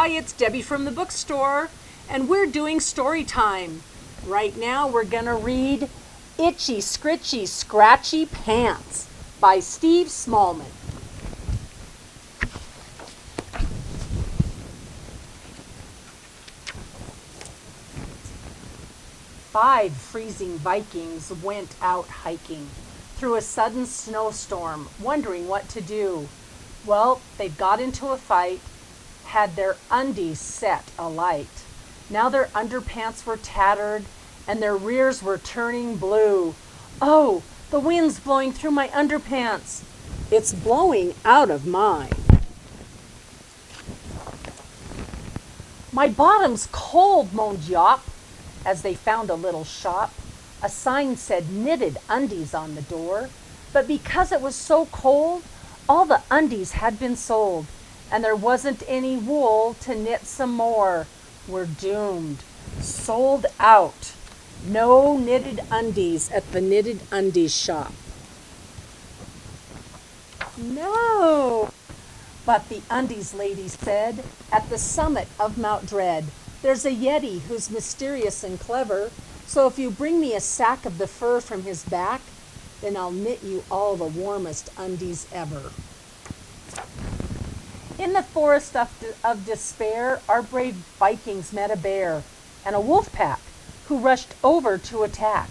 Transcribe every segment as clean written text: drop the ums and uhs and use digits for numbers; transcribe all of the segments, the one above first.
Hi, it's Debbie from the bookstore, and we're doing story time. Right now we're gonna read Itchy, Scritchy, Scratchy Pants by Steve Smallman. Five freezing Vikings went out hiking through a sudden snowstorm, wondering what to do. Well, they got into a fight, had their undies set alight. Now their underpants were tattered, and their rears were turning blue. Oh, the wind's blowing through my underpants. It's blowing out of mine. My bottom's cold, moaned Yop, as they found a little shop. A sign said knitted undies on the door, but because it was so cold, all the undies had been sold, and there wasn't any wool to knit some more. We're doomed. Sold out. No knitted undies at the knitted undies shop. No. But the undies lady said, at the summit of Mount Dread, there's a Yeti who's mysterious and clever, so if you bring me a sack of the fur from his back, then I'll knit you all the warmest undies ever. In the forest of despair, our brave Vikings met a bear and a wolf pack who rushed over to attack.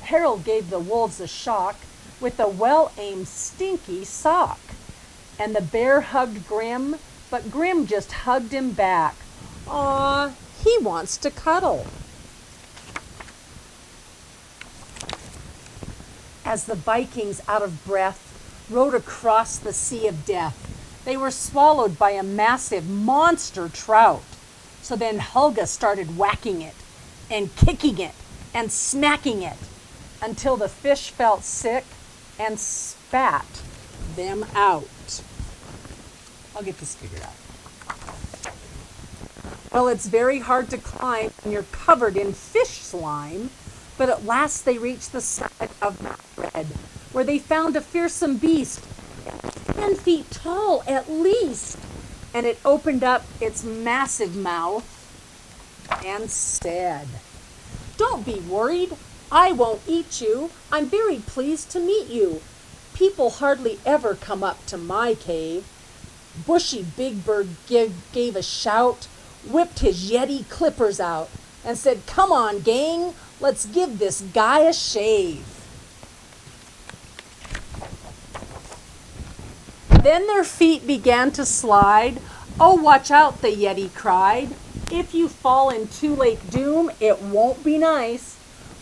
Harold gave the wolves a shock with a well-aimed stinky sock. And the bear hugged Grim, but Grim just hugged him back. Aw, he wants to cuddle. As the Vikings, out of breath, rode across the sea of death, they were swallowed by a massive monster trout. So then Helga started whacking it and kicking it and smacking it until the fish felt sick and spat them out. I'll get this figured out. Well, it's very hard to climb when you're covered in fish slime, but at last they reached the side of Mount Dread, where they found a fearsome beast, 10 feet tall at least, and it opened up its massive mouth and said, "Don't be worried, I won't eat you. I'm very pleased to meet you. People hardly ever come up to my cave." Bushy Big Bird gave a shout, whipped his Yeti clippers out, and said, "Come on, gang, let's give this guy a shave." Then their feet began to slide. "Oh, watch out," the Yeti cried. "If you fall into Lake Doom, it won't be nice."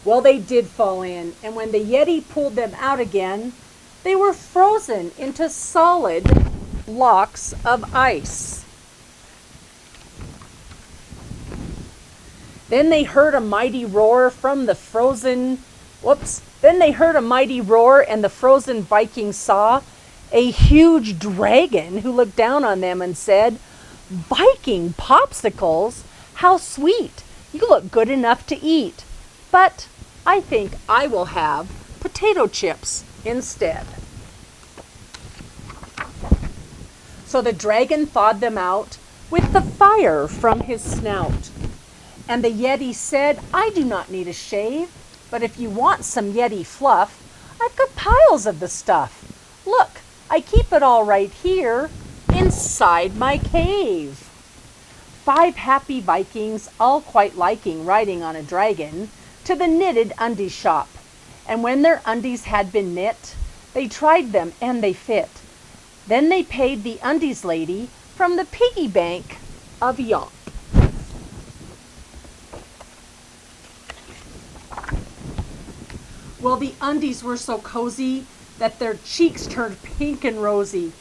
Well, they did fall in, and when the Yeti pulled them out again, they were frozen into solid blocks of ice. Then they heard a mighty roar from the frozen, Then they heard a mighty roar, and the frozen Vikings saw a huge dragon who looked down on them and said, "Viking popsicles? How sweet! You look good enough to eat. But I think I will have potato chips instead." So the dragon thawed them out with the fire from his snout. And the Yeti said, "I do not need a shave, but if you want some Yeti fluff, I've got piles of the stuff. Look, I keep it all right here inside my cave." 5 happy Vikings, all quite liking riding on a dragon, to the knitted undie shop. And when their undies had been knit, they tried them and they fit. Then they paid the undies lady from the piggy bank of Yop. Well, the undies were so cozy that their cheeks turned pink and rosy.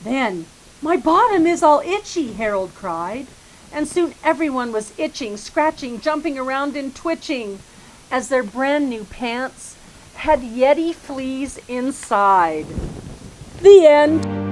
Then, "My bottom is all itchy," Harold cried. And soon everyone was itching, scratching, jumping around and twitching, as their brand new pants had Yeti fleas inside. The end.